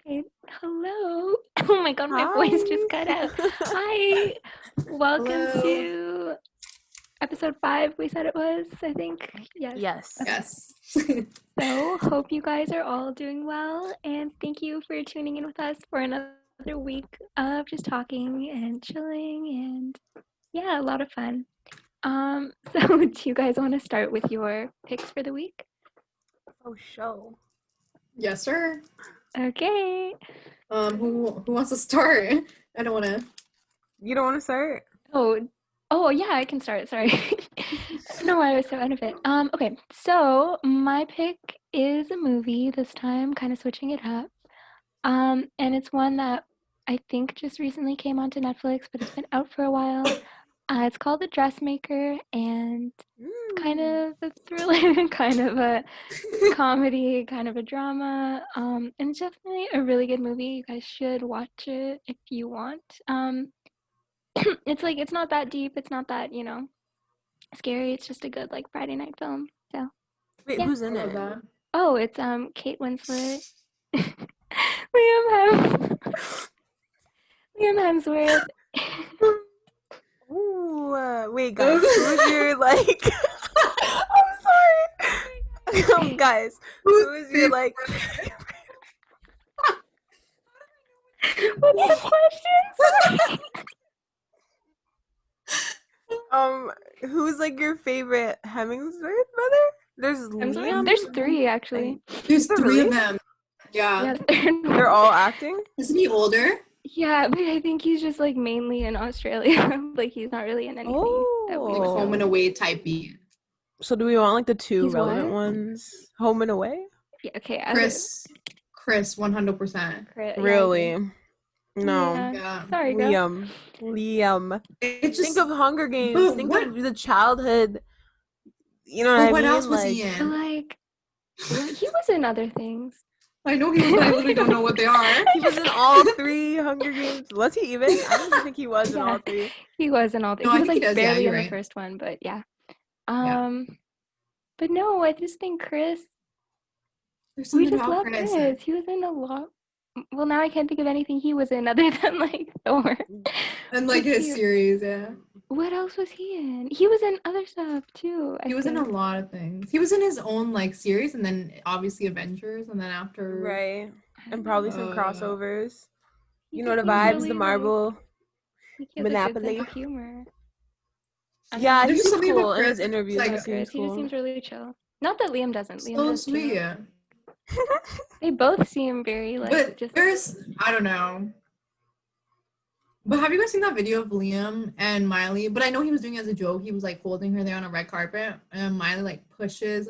Okay, hello. Oh my god, my voice just cut out. Hi, welcome Hello. to episode 5. We said it was, I think. Yes. Yes. Okay. Yes. So, hope you guys are all doing well, and thank you for tuning in with us for another week of just talking and chilling, and yeah, a lot of fun. So do you guys want to start with your picks for the week? Oh, show. Yes, sir. Okay. Who wants to start? I don't want to. You don't want to start? Oh yeah, I can start. Sorry. I don't know why I was so out of it. Okay, so my pick is a movie this time, kind of switching it up. And it's one that I think just recently came onto Netflix, but it's been out for a while. It's called The Dressmaker, and kind of a thriller, kind of a comedy, kind of a drama. And it's definitely a really good movie. You guys should watch it if you want. It's not that deep. It's not that, scary. It's just a good like Friday night film. So Wait, yeah. who's in I love it? that. Oh, it's Kate Winslet, Liam Liam Hemsworth. Ooh, wait, guys. Who's your like? I'm sorry. Guys, who's your like? What's the question? Sorry. Who's like your favorite Hemsworth brother? There's Liam. There's 3 actually. There's Oh, 3 really? of them. Yeah. They're all acting. Isn't he older? Yeah, but I think he's just like mainly in Australia. Like he's not really in anything that we Like Oh. Home and Away type beat. So do we want like the 2 He's relevant what? ones? Home and Away? Yeah, okay. Chris, 100%. Yeah, I Really? agree. No. Yeah. Yeah. Sorry, girl. Liam. It just. Think of Hunger Games. But Think what? of the childhood. You know what But I what mean? else was he But in? like, he was in other things. I know he was, but I literally don't know what they are. He was in all 3 Hunger Games. Was he even? I don't even think he was in all 3. He was in all the. No, he I was think like he does. Yeah, barely you're in the right. first one, but yeah. Yeah. But no, I just think Chris. There's We something just about love Chris. Chris. He was in a lot. Well, now I can't think of anything he was in other than like Thor. And like Let's his see. series, yeah. What else was he in? He was in other stuff too. He was in a lot of things. He was in his own like series, and then obviously Avengers, and then after. Right. And probably some crossovers. You know the He's vibes, really, the Marvel. like, he has a good sense Monopoly. of humor. I don't Yeah, know. There's he seems something cool about in Chris his that's interviews. like He Chris, seems he just cool. seems really chill. Not that Liam doesn't. Liam so does sweet. too. They both seem very like But just. there's, I don't know. But have you guys seen that video of Liam and Miley? But I know he was doing it as a joke. He was like holding her there on a red carpet, and Miley like pushes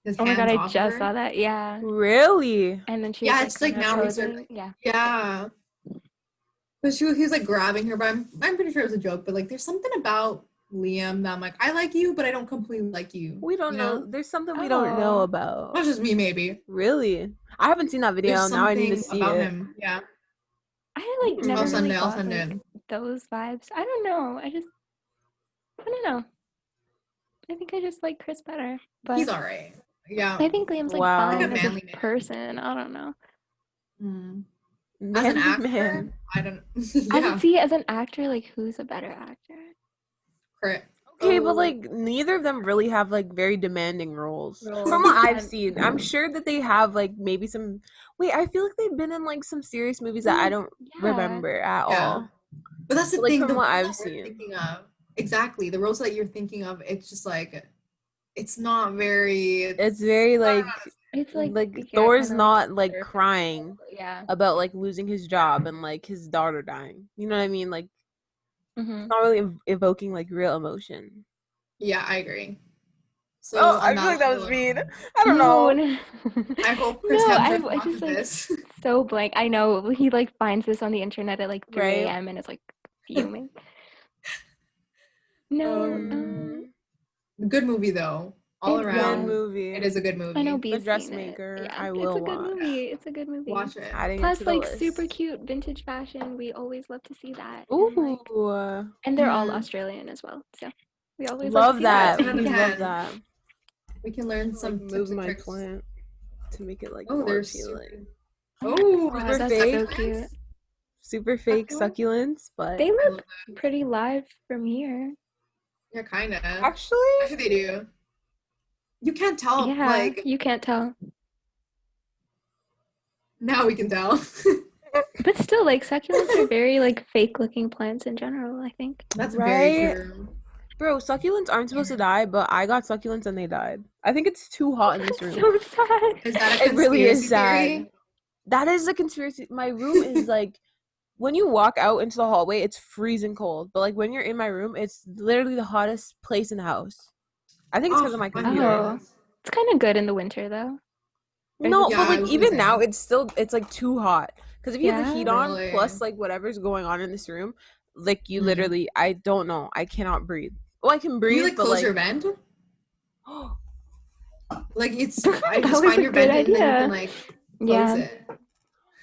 his Oh my hands god, I off just her. saw that. Yeah. Really? And then she Yeah, was it's like kinda now posing. recently. Yeah. Yeah. But he was like grabbing her, but I'm pretty sure it was a joke. But like, there's something about Liam that I'm like, I like you, but I don't completely like you. We don't you know. There's something we don't know Oh. about. That's just me, maybe. Really? I haven't seen that video. There's Now I need to something see about it. him. Yeah. I like never I'll really send got it. like those vibes. I don't know. I don't know. I think I just like Chris better. But He's alright. Yeah. I think Liam's like Wow. fine Like a as manly a man. person. I don't know. As an Man, actor, man. I don't. As an actor, like who's a better actor? Correct. Okay, but like neither of them really have like very demanding roles. Roles. From what I've And- seen, I'm sure that they have like maybe some. Wait, I feel like they've been in like some serious movies that I don't remember at all. But that's the Like, thing. from The what roles I've that we're seen. thinking of, exactly the roles that you're thinking of. It's just like, it's not very. It's very like It's like Thor's kinda, not like surface crying level, yeah. about like losing his job and like his daughter dying. You know what I mean? Like Mhm. it's not really evoking like real emotion. Yeah, I agree. So Oh, on I feel like that was level, mean. I don't know. No. I hope Chris No, Hemsworth I watches just like this. so blank. I know he like finds this on the internet at like 3 Right. a.m. and is like fuming. No, Good movie though. All It around, Good movie. it is a good movie. I know The B's seen it. Dressmaker. Yeah, I it's will a good watch. movie. It's a good movie. Watch it. Adding it Plus, to the like list. super cute vintage fashion. We always love to see that. Ooh, And they're all Mhm. Australian as well, so we always love like to see that. that. We Yeah. love that. We can learn Like some move tips and my tricks. plant to make it like Oh, more they're appealing. Oh, God, Super that's fake. so cute. Super fake Succulent? succulents, but They I love look pretty live from here. Yeah, kind of. actually, Actually, they do. You can't tell. Yeah, Like you can't tell. now we can tell. But still, like succulents are very like fake looking plants in general, I think. That's very Right? true. bro, succulents aren't supposed to die, but I got succulents and they died. I think it's too hot in this That's room. so sad. Is that a It really is conspiracy sad. theory? That is a conspiracy. My room is like, when you walk out into the hallway, it's freezing cold. But like when you're in my room, it's literally the hottest place in the house. I think it's because of my computer. Oh. It's kind of good in the winter though. No, Yeah, but I like was gonna even now, say. it's like too hot. Because if you have the Yeah? heat on Really? plus like whatever's going on in this room, like you Mm. literally, I don't know, I cannot breathe. Well, I can Can breathe, you like but close like, your vent? Like it's I That just was find a your good vent and then you idea. can like close Yeah. it.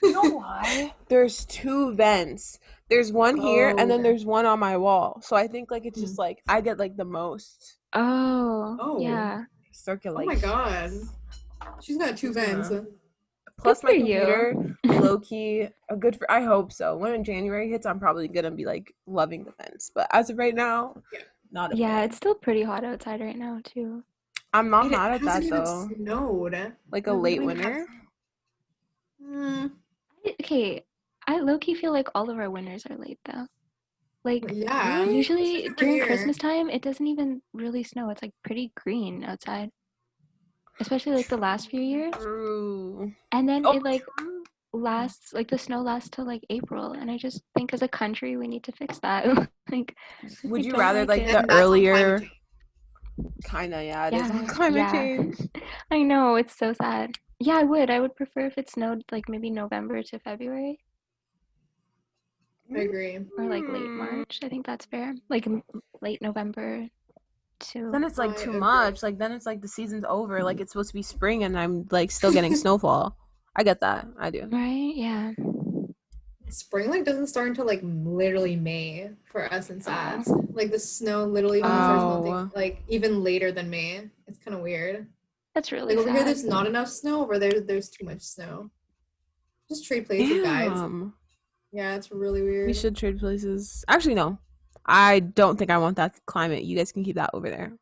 you know why? There's two vents. There's one here, and then Okay. there's one on my wall. So I think like it's Mm. just like I get like the most Oh. Oh. Yeah. Oh circulation. my god. She's got two vents. Yeah. Plus Good my for computer, you. low key, a good for. I hope so. When January hits, I'm probably gonna be like loving the vents. But as of right now, Yeah. not a Yeah, fan. it's still pretty hot outside right now too. I'm not It mad at that hasn't even though. snowed. Like a We late don't even have- winter. Mm, Okay, I low-key feel like all of our winters are late though. Like yeah. Really? usually Every during year. Christmas time, it doesn't even really snow. It's like pretty green outside, especially like the last few years. True. And then Oh, it like true. lasts like the snow lasts till like April, and I just think as a country we need to fix that. Like Would I you don't rather like like it. the And that's on climate earlier? change. Kinda, yeah, it is Yeah, on climate yeah. change. I know, it's so sad. Yeah, I would. I would prefer if it snowed like maybe November to February I agree. or like late Mm. March. I think that's fair. Like late November to Then it's like I too agree. much. Like then it's like the season's over. Like it's supposed to be spring, and I'm like still getting snowfall. I get that. I do. right? Yeah. Spring like doesn't start until like literally May for us in SAS. Oh. Like the snow literally only starts Oh. melting like even later than May. It's kind of weird. That's really Like over here, sad. there's not enough snow. Over there, there's too much snow. Just trade places, guys. Damn. Yeah, it's really weird. We should trade places. Actually, no. I don't think I want that climate. You guys can keep that over there.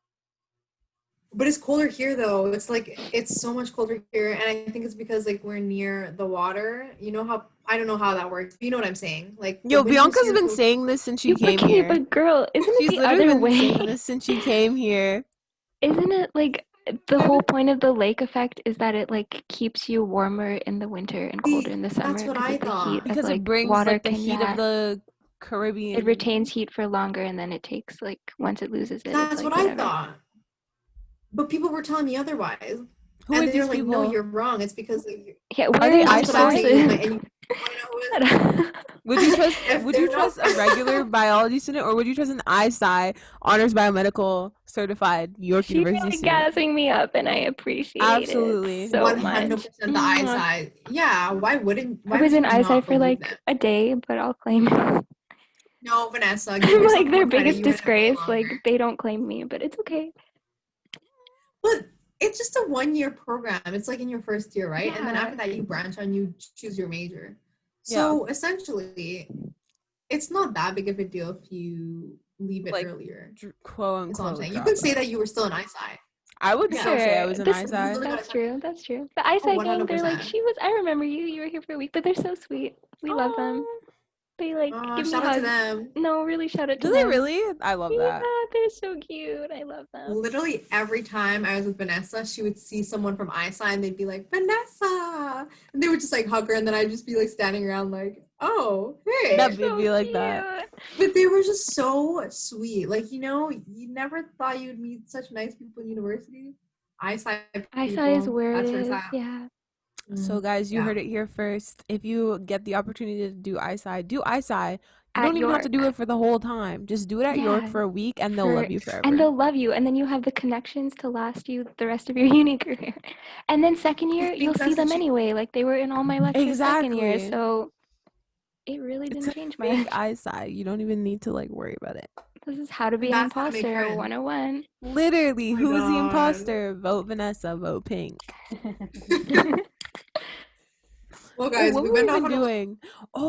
But it's colder here though. It's like it's so much colder here, and I think it's because like we're near the water. You know how I don't know how that works. But you know what I'm saying? Like the Yo, winters Bianca's here been go- saying this since she came Okay, here. but girl, isn't She's it the literally other been way? saying this since she came here. Isn't it like the whole point of the lake effect is that it like keeps you warmer in the winter and See, colder in the summer that's what because I of the heat thought. of Because like it brings water like the can, heat yeah, of the Caribbean. it retains heat for longer and then it takes like once it loses it, it's That's like what I whatever. thought. But people were telling me otherwise, Who and are they these were like, people? "No, you're wrong. It's because like, Yeah, Are where they is that's the what I'm saying." sources? And you wanna know who it is? Would you trust If would they're you trust not- a regular biology student or would you trust an ISci honors biomedical certified York She's University really student? gassing me up and I appreciate Absolutely. it so 100% much. the Mwah. eyesight. Yeah, why wouldn't? I Why was would in you eyesight not for believe like that? a day, but I'll claim it. No, Vanessa, give I'm yourself like their more credit. biggest You went a way disgrace. Like longer. they don't claim me, but it's okay. But it's just a 1-year program. It's like in your first year, right? And then Yeah. after that, you branch on, you choose your major. So essentially, it's not that big of a deal if you leave it Like, earlier. Quote That's all I'm unquote. saying. You drop can say out. that you were still an eyesight. I would Yeah. still say I was an This- ISci. Really That's gotta- true. That's true. The eyesight gang, they're like, 100%. she was. I remember you. You were here for a week, but they're so sweet. We love them. Aw. They like give me Shout out to hugs. them. No, really, shout out to Do they them. really? I love Yeah, that. they're so cute. I love them. Literally every time I was with Vanessa, she would see someone from eyesight and they'd be like, Vanessa! And they would just like hug her, and then I'd just be like standing around like, oh, hey. That'd be like that. But they were just so sweet. Like, you know, you never thought you'd meet such nice people in university. Eyesight Eyesight is people, where it that's is. it's at. Yeah. So guys, you Yeah. heard it here first. If you get the opportunity to do ISci, do ISci. You At don't even have to do York. it for the whole time. Just do it at York Yeah, for a week and they'll love you forever. And they'll love you, and then you have the connections to last you the rest of your uni career. And then second year, think you'll see that's them what you- anyway. Like they were in all my lectures second year, Exactly. so it really It's didn't a change fake much. ISci. You don't even need to like worry about it. This is how to be an That's how to make imposter friends. 101. Literally, Oh my who's the God. imposter? Vote Vanessa, vote Pink. Well, Oh, guys, what we were we went off even on a, doing?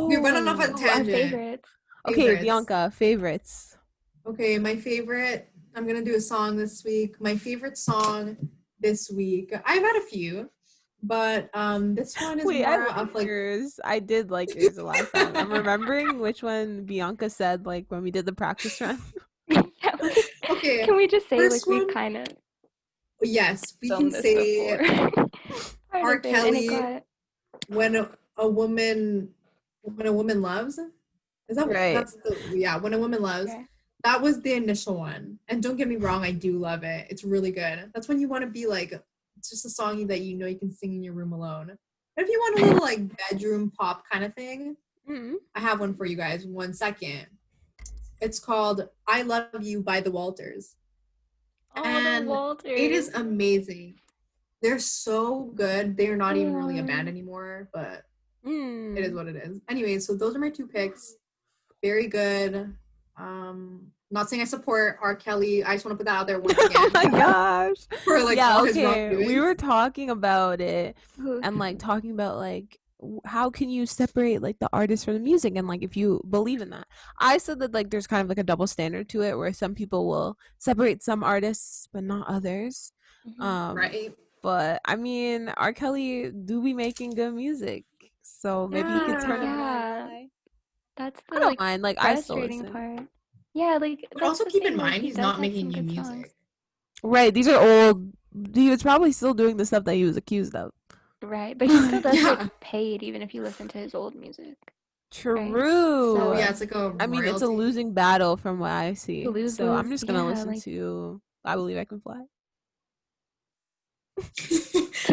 we went off on a Oh, Ooh, our tangent. favorites. okay, Favorites. Bianca, favorites. Okay, my favorite. I'm gonna do a song this week. My favorite song this week. I've had a few, but this one is Wait, I more like of like. yours. I did like yours the last time. I'm remembering which one Bianca said, like when we did the practice run. Yeah, Okay, can we just say first like we one. kind of Yes, we can filmed this say before? Part R. of it, and it Kelly. got When a woman loves. Is that Right. that's the when a woman loves. okay. That was the initial one. And don't get me wrong, I do love it. It's really good. That's when you want to be like, it's just a song that you know you can sing in your room alone. But if you want a little like bedroom pop kind of thing, Mhm. I have one for you guys. 1 second. It's called I Love You by the Walters. Oh, And the Walters. it is amazing. They're so good. They're not even really a band Yeah. anymore, but Mm. it is what it is. Anyway, so those are my 2 picks. Very good. Not saying I support R. Kelly. I just want to put that out there once Oh again. my gosh. For like Yeah, all his okay. wrongdoings. We were talking about it Ooh. and like talking about like how can you separate like the artist from the music and like if you believe in that. I said that like there's kind of like a double standard to it where some people will separate some artists but not others. Mhm. Right. But I mean, R. Kelly do be making good music. So maybe you could turn a blind Yeah. eye. That's I the don't like mind, like I still frustrating listen. part. Yeah, like But that's also the keep thing. in Like mind he he's does not have making some new good songs. music. Right, these are old. He was probably still doing the stuff that he was accused of. Right, but he still does Yeah. get paid even if you listen to his old music. True. So yeah, it's like a I mean, it's a royalty. losing battle from what I see. lose, So I'm lose, just gonna yeah, listen like- to I Believe I Can Fly.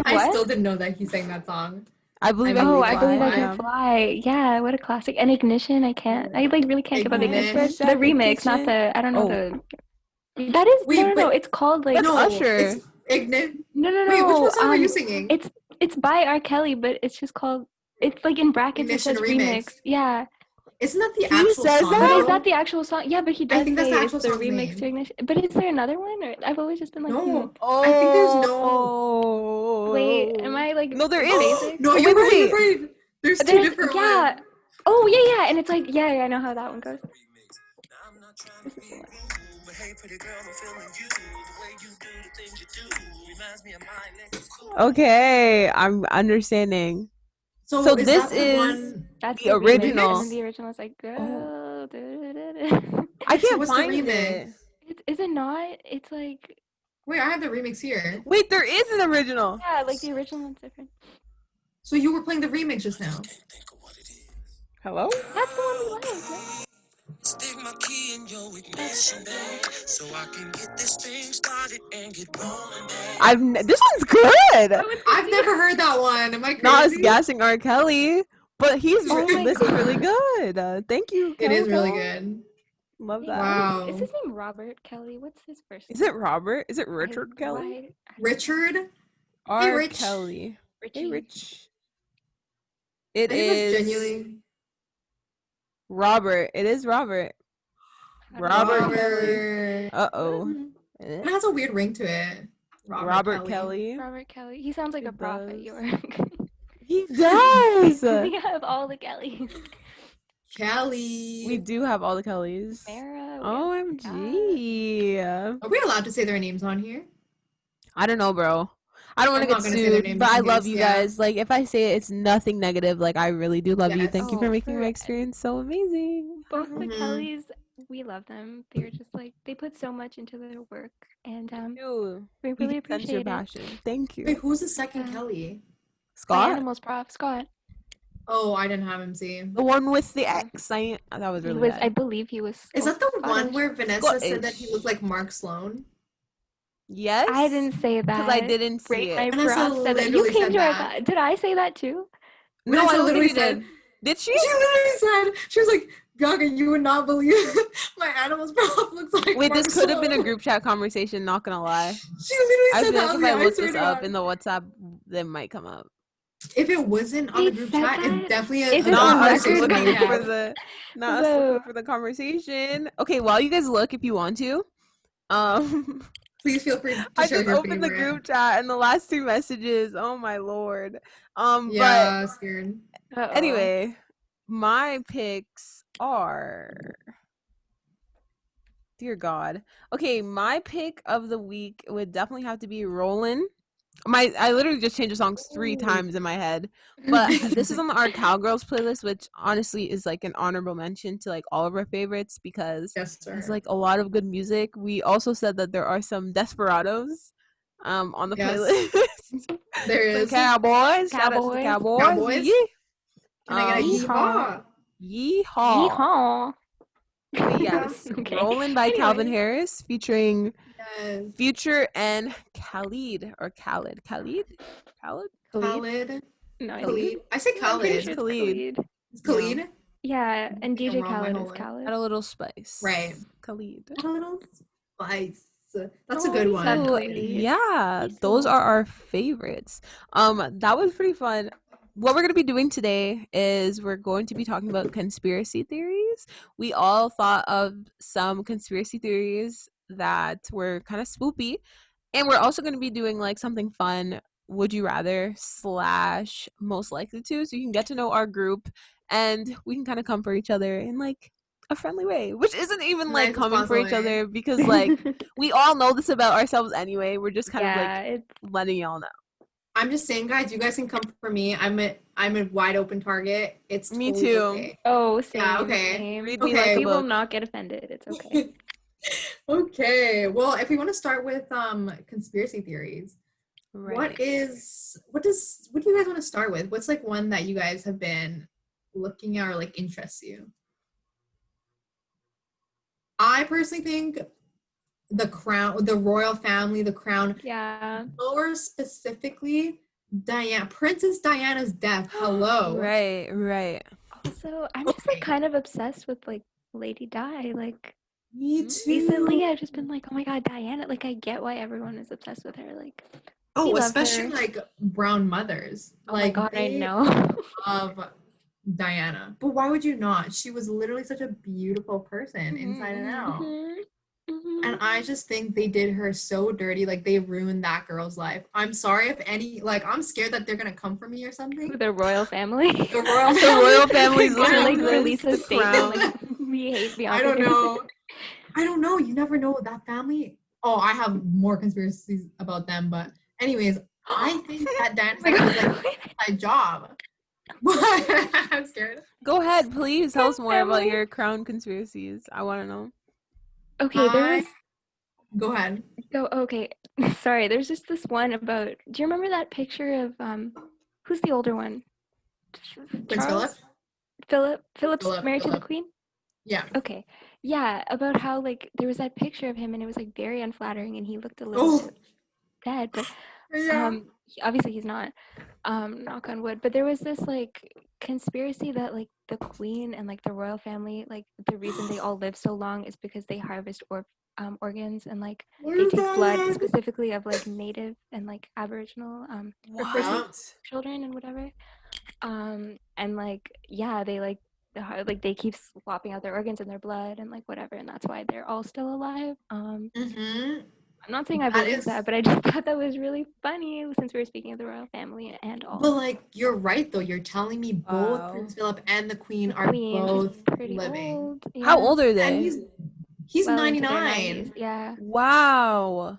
I What? still didn't know that he sang that song. I Believe I Believe Oh, Can I Fly. believe I yeah. can fly. Yeah, what a classic. And Ignition, I can't. I like really can't get about Ignite. Ignition. Fresh The out the remix, not kitchen. the. I don't know Oh. the. That is Wait, no. but- It's called like That's no, Usher. it's Ignite. no. Wait, which one song are you singing? It's by R. Kelly, but it's just called. It's like in brackets. Ignition it says remix. Yeah, Isn't that the He actual says song? that? but though? is that the actual song? Yeah, but he does think that's say the it's actual the song's remix name. to Ignition. But is there another one? Or I've always just been like, No. Oh. I think there's no- wait, am I like No, there basic? is. No, Oh, you're wait, right. wait. You're right. There's 2 There's different yeah. ones. Oh yeah, and it's like yeah, I know how that one goes. This is the one. Okay, I'm understanding. So is this that the is- one? That's The the remix, original. and then the original is like girl. da-da-da-da. I So can't what's the find remix? it. Is it not? It's like Wait, I have the remix here. Wait, there is an original. yeah, like the original one's different. So you were playing the remix just now. Hello? That's the one we like. Right? Stick my key in your ignition, babe, so I can get this thing started and get rolling, babe. This one's good. I've never heard that one. Am I crazy? Not us gassing R. Kelly, but he's Oh my this is really God. good. Thank you. It is really Kelly. good. Love Wait, that. Wow. Is his name Robert Kelly? What's his first name? Is it Robert? Is it Richard Kelly? Why- Richard? R. Rich. Kelly. Richie. Hey, Rich. It I think is that's genuinely Robert. It is Robert. I don't know. Robert Kelly. Robert. Uh-oh. It has a weird ring to it. Robert Kelly. Robert Kelly. He sounds like It a prophet. does. York. He does. We have all the Kellys. Kelly. We do have all the Kellys. Mara. OMG. Are we allowed to say their names on here? I don't know, bro. I don't want I'm to not get gonna say their sued, names but I in love case, you yeah. guys. Like, if I say it, it's nothing negative. Like, I really do love you. Yes. Thank you Oh, for making for- my experience so amazing. Both the Mhm. Kellys, we love them. They're just like they put so much into their work, and Ew. we We really can sense your appreciate it. passion. Thank Wait, you. who's the second Yeah. Kelly? My Scott? animals prof Scott. Oh, I didn't have him see. The one with the Yeah. X. That was He really was, I bad. believe he was. Is that the one Scottish. where Vanessa said that he looked like Mark Sloan? Yes? I didn't say that. Because I didn't see Great, it. my Vanessa prof said that. You literally came said to our that. class. Did I say that too? No, Vanessa I don't literally think you said- did. Did she? She literally said, she was like, Gaga, you would not believe my animals prof looks like Wait, Mark this could have been a Sloan." group chat conversation, not gonna lie. She literally I said feel that. like if was I like, look swear this to up God. in the WhatsApp, they might come up. If it wasn't on the They group said chat, that? it's definitely Is a it on Not us record? looking Yeah. for the not us Whoa. looking for the conversation. Okay, while you guys look if you want to. Please feel free to I share just your opened the favorite. group chat and the last two messages. Oh my lord. Yeah, scared. But anyway, my picks are. Dear God. Okay, my pick of the week would definitely have to be Rollin'. I literally just changed the songs 3 times in my head. But this is on our Cowgirls playlist, which honestly is like an honorable mention to like all of our favorites because Yes, sir. it's like a lot of good music. We also said that there are some Desperados on the Yes. playlist. There Some is. Cowboys. Shout out to the Cowboys. Cowboys. Cowboys. Can I get a Yeehaw. yeehaw? Yeehaw. Yeehaw. But yes, Okay. Rollin' by Calvin Anyway. Harris featuring Yes. Future and Khalid or Khalid. Khalid? Khalid? Khalid. No, I Khalid. think I say I'm pretty Khalid. sure it's Khalid. Khalid. It's Khalid. Yeah, and think I'm DJ wrong my Khaled whole is life. Khaled. Add a little spice. Right. Khalid. A little spice. That's a Oh, good you said one. Khalid. Yeah, He's those so- are our favorites. That was pretty fun. What we're going to be doing today is we're going to be talking about conspiracy theories. We all thought of some conspiracy theories that were kind of spoopy, and we're also going to be doing like something fun, would you rather / most likely to, so you can get to know our group and we can kind of come for each other in like a friendly way, which isn't even like Nice, coming for each responsible way. other because like we all know this about ourselves anyway. We're just kind of yeah, like it's letting y'all know. I'm just saying, guys, you guys can come for me. I'm a wide open target. It's Me totally too. okay. oh same. Yeah, okay. Same. Read me Okay. like a We will book. not get offended. It's okay. Okay. Well, if we want to start with conspiracy theories, Right. what do you guys want to start with? What's like one that you guys have been looking at or like interests you? I personally think the crown, the royal family, the crown, Yeah. more specifically Princess Diana's death. Hello. Right. Also, I'm just like Okay. kind of obsessed with like Lady Di. Like Me Mhm. too. recently, I've just been like, oh my god, Diana. Like I get why everyone is obsessed with her. Like we Oh, love especially her. like brown mothers. Oh Like my god, I they know. love Diana. But why would you not? She was literally such a beautiful person inside and out. Mhm, mhm. And I just think they did her so dirty. Like they ruined that girl's life. I'm sorry if I'm scared that they're gonna come for me or something. The royal family. The royal The royal family's Gonna, listening like to this, release a the statement crown. like we hate Beyonce. I don't know. I don't know. You never know that family. Oh, I have more conspiracies about them, but anyways, I think that Diana's Oh my was like God. my job. I'm scared. Go ahead, please tell us more about Family. your crown conspiracies. I want to know. Okay, there I- was Go ahead. okay. Sorry, there's just this one about. Do you remember that picture of who's the older one? Prince Philip? Philip's Philip, married to the Philip. queen? Yeah. Okay. Yeah, about how like there was that picture of him and it was like very unflattering and he looked a little Oh. bit dead, but Yeah. obviously he's not. Knock on wood. But there was this like conspiracy that like the queen and like the royal family, like the reason they all live so long is because they harvest organs and like What they is take that? blood specifically of like native and like aboriginal What? children and whatever. And like yeah, they like they keep swapping out their organs and their blood and like whatever, and that's why they're all still alive. Mm-hmm. I'm not saying I That believe is- that, but I just thought that was really funny since we were speaking of the royal family and all. But like you're right though. You're telling me both Wow. Prince Philip and the Queen The are queen is both pretty living. old. How yeah. old are And they? he's Well into their 99. 90s, yeah. Wow.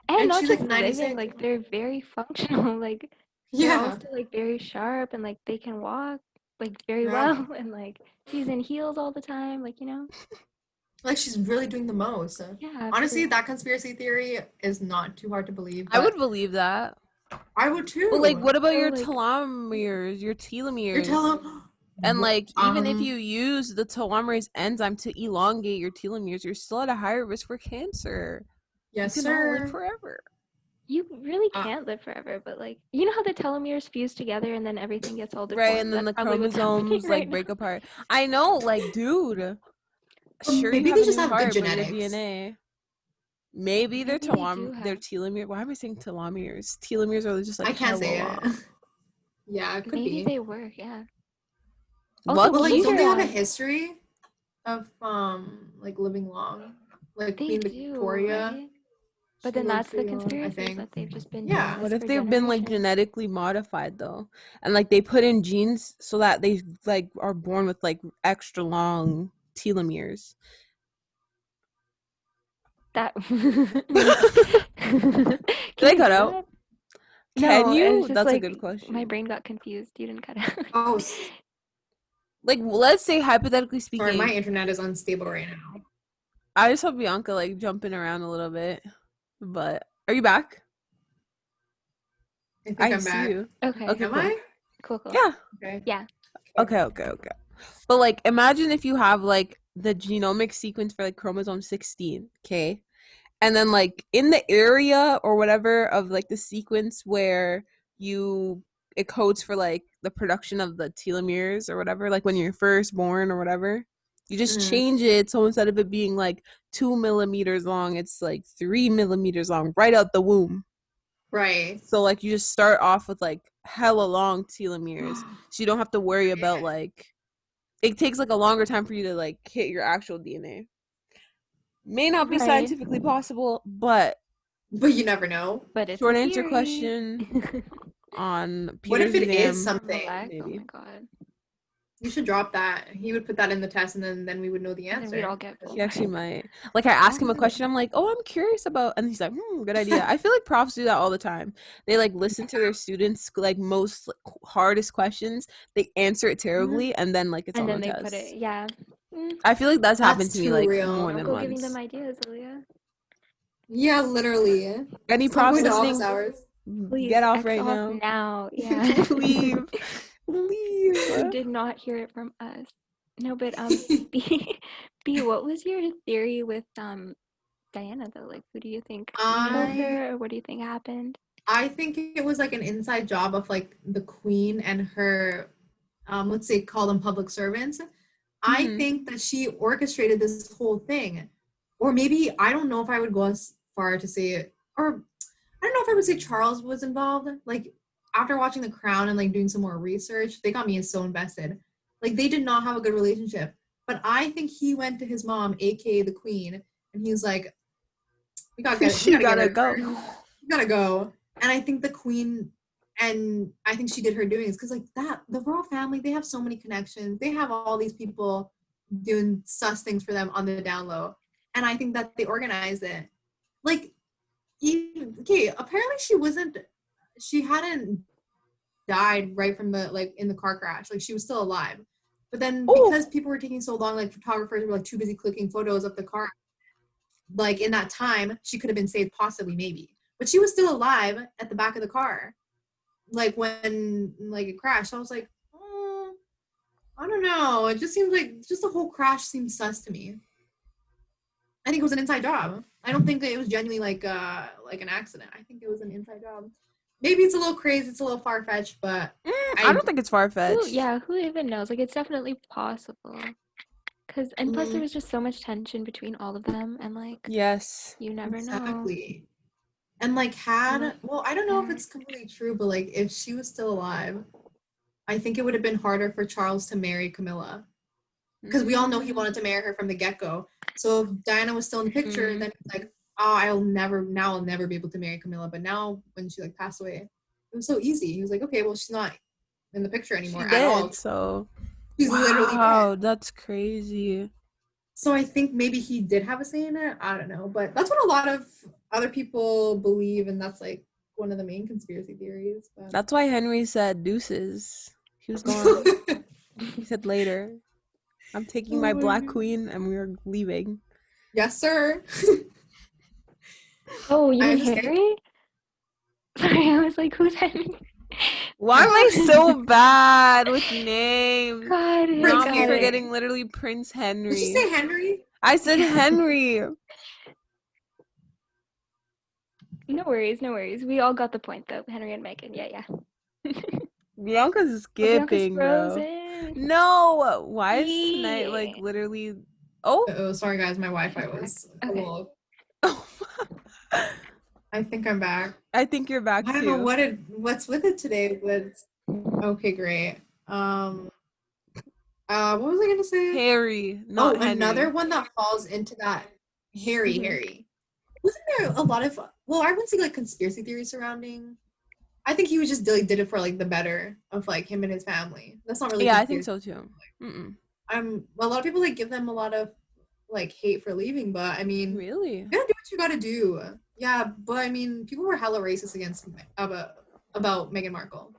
And And not she's, just like, living, 96. like they're very functional. Like they're Yeah. also like very sharp and like they can walk like very Yeah. well and like she's in heels all the time, like Like she's really doing the most. yeah. Honestly, for- that conspiracy theory is not too hard to believe. I but would believe that. I would too. But like, what about So, your like- telomeres, your telomeres? You're telling And like, even if Um, you use the telomerase enzyme to elongate your telomeres, you're still at a higher risk for cancer. yes, You cannot live sir. forever. You really Uh, can't live forever, but like you know how the telomeres fuse together and then everything gets all deformed. Right, and then the That's probably what's happening chromosomes like right break now. apart. I know, like, dude. Sure, maybe you they have a just new have good heart, but your genetics. DNA. Maybe their Maybe they do their have- telomere. Why am I saying telomeres? Telomeres are just like I can't say hella it. long. Yeah, it could Maybe be. they were, yeah. Also, Lucky. But like, these don't they are, have a history of like living long? Like They Queen do, Victoria. right? But She then lived that's the pretty long, I conspiracy, is think. that they've just been Yeah. doing What this if for they've been like generations. genetically modified though, and like they put in genes so that they like are born with like extra long telomeres? That Did Can I you cut do out? that? Can No, you? it's just That's a like good my question. brain got confused. You didn't cut out. Oh, Like, let's say hypothetically sorry, my speaking, internet is unstable right now. I just saw Bianca like jumping around a little bit, but are you back? I think I I'm see back. you. Okay. Okay, Am cool. I? Cool. Yeah. Okay. Yeah. Okay. But like, imagine if you have like the genomic sequence for like chromosome 16, okay? And then like in the area or whatever of like the sequence where it codes for like the production of the telomeres or whatever, like when you're first born or whatever, you just Mhm. change it so instead of it being like 2 millimeters long, it's like 3 millimeters long right out the womb. Right. So like you just start off with like hella long telomeres, so you don't have to worry about like it takes like a longer time for you to like hit your actual DNA. May not be Right. scientifically possible, but But you never know. But it's short a answer theory. question on What if Peter's it exam. is something? Black? Oh maybe. my god. You should drop that. He would put that in the test, and then we would know the And answer. then we'd all get full He actually marks. might. Like I ask him a question, I'm like, "Oh, I'm curious about," and he's like, "Good idea." I feel like profs do that all the time. They like listen to their students like most like, hardest questions, they answer it terribly, and then like it's And on then the they put test. it, yeah. I feel like that's happened That's to me too like real. more Don't than go giving once. them ideas, Aaliyah. Yeah, literally. Any Stop profs going to office listening, hours. Please get off X right off now. now. Yeah. Leave. You did not hear it from us. No, but B, what was your theory with Diana though? Like, who do you think killed her, or what do you think happened? I think it was like an inside job of like the queen and her, let's say, call them public servants. I think that she orchestrated this whole thing. Or maybe, I don't know if I would go as far to say it, or I don't know if I would say Charles was involved. Like, after watching The Crown and like doing some more research, they got me so invested. Like, they did not have a good relationship. But I think he went to his mom, aka the queen, and he was like, we gotta get She gotta go. go. You gotta go. And I think the queen, and I think she did her doings because like that, the royal family, they have so many connections. They have all these people doing sus things for them on the down low. And I think that they organized it. Like, okay, apparently she hadn't died right from the, like, in the car crash. Like, she was still alive. But then because people were taking so long, like photographers were like too busy clicking photos of the car, like in that time, she could have been saved possibly, maybe. But she was still alive at the back of the car, like when like it crashed. So I was like, oh, I don't know. It just seems like just the whole crash seems sus to me. I think it was an inside job. I don't think that it was genuinely like an accident. I think it was an inside job. Maybe it's a little crazy, it's a little far fetched, but I don't think it's far fetched. Yeah, who even knows? Like, it's definitely possible. And plus, there Mhm. was just so much tension between all of them, and like, Yes. you never know. Exactly. And like well, I don't know if it's completely true, but like if she was still alive, I think it would have been harder for Charles to marry Camilla. Because we all know he wanted to marry her from the get-go. So if Diana was still in the picture, then it's like, oh, I'll never be able to marry Camilla. But now when she like passed away, it was so easy. He was like, okay, well, she's not in the picture anymore She at all. did, so She's literally dead. wow, that's crazy. So I think maybe he did have a say in it. I don't know. But that's what a lot of other people believe, and that's like one of the main conspiracy theories. But... That's why Henry said deuces. He was gone. He said later, I'm taking my black queen and we're leaving. Yes, sir. Oh, you mean Harry? Sorry, I was like, who's Henry? Why am I so bad with names? God, Not me forgetting literally Prince Henry. Did you say Henry? I said Henry. No worries, no worries. We all got the point though. Henry and Meghan, yeah. Bianca's skipping, bro. No, why is tonight like literally? Oh, sorry guys, my Wi-Fi was a little. I think I'm back. I think you're back too. I don't know what's with it today. Okay, great. What was I gonna say? Harry, not Henry. Another one that falls into that. Harry. Wasn't there a lot of, well, I wouldn't say like conspiracy theories surrounding. I think he was just did it for like the better of like him and his family. That's not really. Yeah, I think conspiracy. so too. Mm-mm. A lot of people like give them a lot of like hate for leaving, but I mean, Really? you gotta do what you gotta do. Yeah, but I mean, people were hella racist against about Meghan Markle.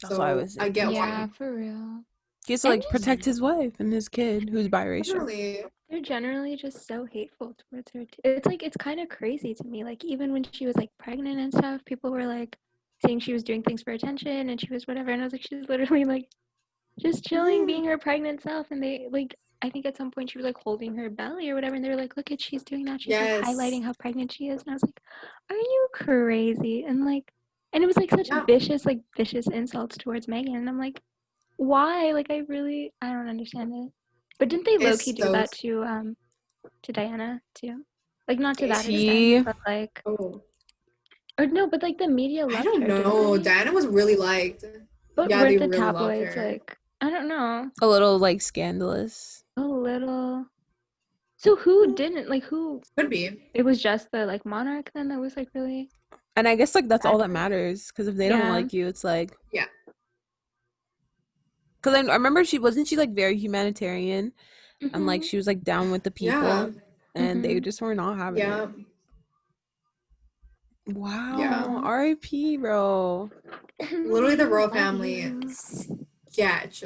That's So what I was I get Yeah, why. for real. He has to And like protect his wife and his kid who's biracial. Definitely. they're generally just so hateful towards her. It's like, it's kind of crazy to me. Like, even when she was like pregnant and stuff, people were like saying she was doing things for attention and she was whatever. And I was like, she's literally like just chilling, being her pregnant self. And they like, I think at some point she was like holding her belly or whatever. And they were like, look at, she's doing that. She's Yes. like highlighting how pregnant she is. And I was like, are you crazy? And like, and it was like such Yeah. vicious insults towards Megan. And I'm like, why? Like, I don't understand it. But didn't they low-key It's do so- that to Diana too? Like, not to that Tea. extent, but like, Oh, or no, but like the media loved I don't her. didn't know. they? Diana was really liked. But Yeah, they weren't the really loved tabloids her. like, I don't know, A little like scandalous. a little? So who didn't like who? Could be. It was just the like monarch then that was like really. And I guess like that's all that matters, because if they don't Yeah. like you, it's like, Yeah. because I remember she like very humanitarian and like Mhm. she was like down with the people, Yeah. and they just were not having Yeah. it. Wow. Yeah. R.I.P. bro. Literally the royal Love family. you. Sketch.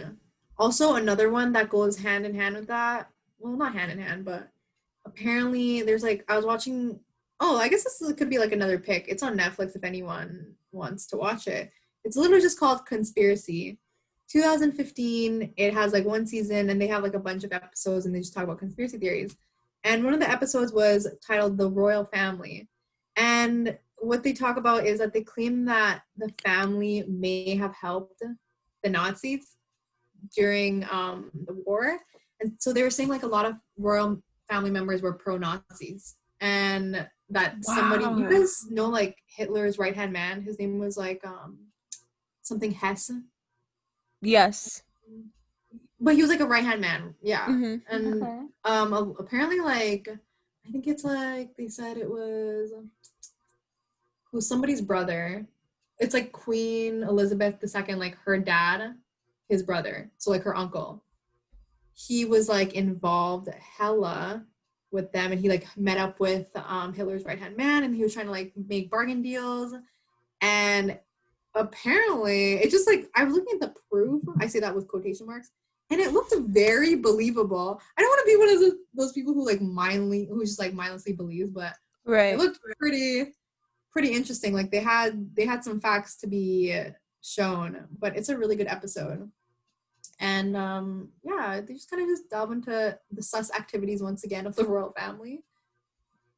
Also, another one that goes hand in hand with that. Well, not hand in hand, but apparently there's like, I was watching. Oh, I guess this could be like another pick. It's on Netflix if anyone wants to watch it. It's literally just called Conspiracy. 2015. It has like one season and they have like a bunch of episodes and they just talk about conspiracy theories. And one of the episodes was titled The Royal Family. And what they talk about is that they claim that the family may have helped the Nazis during the war. And so they were saying like a lot of royal family members were pro-Nazis. And that somebody, you Wow. guys know like Hitler's right-hand man? His name was like something Hess. Yes. But he was like a right-hand man. Yeah. hmm And Okay. apparently like, I think it's like, they said it was somebody's brother. It's like Queen Elizabeth II, like her dad, his brother. So like her uncle. He was like involved hella with them and he like met up with Hitler's right-hand man and he was trying to like make bargain deals. And apparently it just like, I was looking at the proof. I say that with quotation marks. And it looked very believable. I don't want to be one of those people who like just like mindlessly believes, but Right. it looked pretty interesting. Like they had some facts to be shown, but it's a really good episode. And yeah, they just kind of just delve into the sus activities once again of the royal family.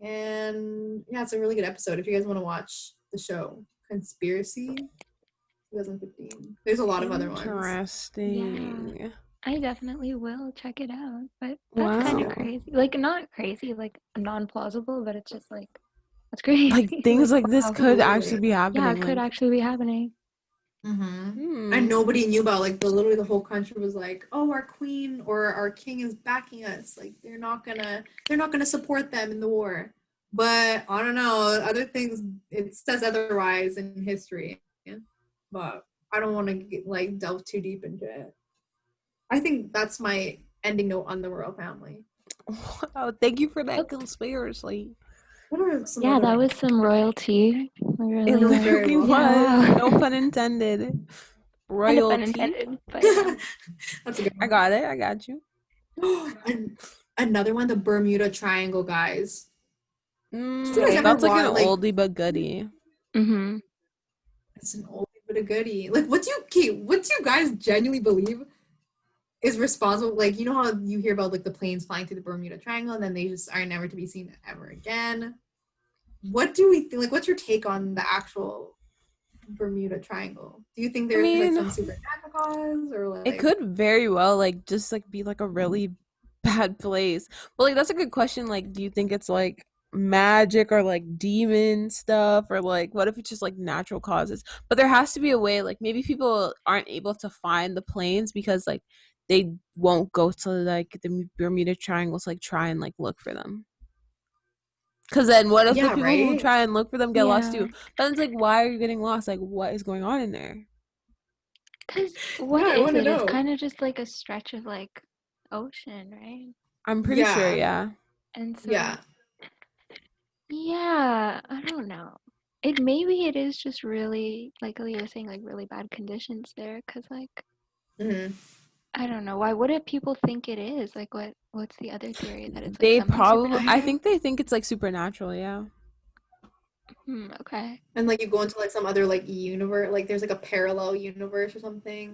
And yeah, it's a really good episode if you guys want to watch the show Conspiracy 2015. There's a lot of other ones. Interesting. I definitely will check it out, but that's kind Wow. of crazy. Like, not crazy, like non-plausible, but it's just like that's crazy. Like things like this wow. could Absolutely. actually be happening. Yeah, it could like, actually be happening. Mm-hmm. And nobody knew about like literally the whole country was like, oh, our queen or our king is backing us, like they're not gonna support them in the war. But I don't know, other things it says otherwise in history, but I don't want to like delve too deep into it. I think that's my ending note on the royal family. Wow, thank you for that conspiracy. What are some Yeah, other that ones? was some royalty. Really, It like, really was. yeah. No pun intended. Kind of pun Royalty. intended, but yeah. That's a good I one. got it. I got you. And another one, the Bermuda Triangle guys. Mm, you guys ever that's like an watch, like- oldie but goodie. Mm-hmm. It's an oldie but a goodie. Like, what do you guys genuinely believe is responsible? Like, you know how you hear about like the planes flying through the Bermuda Triangle and then they just are never to be seen ever again. What do we think? Like, what's your take on the actual Bermuda Triangle? Do you think there's mean, like some supernatural cause or like? It could very well like just like be like a really bad place. But like that's a good question. Like, do you think it's like magic or like demon stuff, or like what if it's just like natural causes? But there has to be a way, like maybe people aren't able to find the planes because like they won't go to like the Bermuda Triangle to like try and like look for them. Because then what if the Yeah, people who right? try and look for them get lost Yeah. too? Then it's like, why are you getting lost? Like, what is going on in there? Because what Yeah, I is want to it? It's know. kind of just like a stretch of like ocean, right? I'm pretty sure, Yeah. yeah. And so Yeah. yeah, I don't know. Maybe it is just really like Leah was saying, like really bad conditions there. Because like Mhm. I don't know, why would it people think it is? Like what's the other theory that it's like They something probably, I supernatural? think they think it's like supernatural, yeah. Okay. And like you go into like some other like universe, like there's like a parallel universe or something.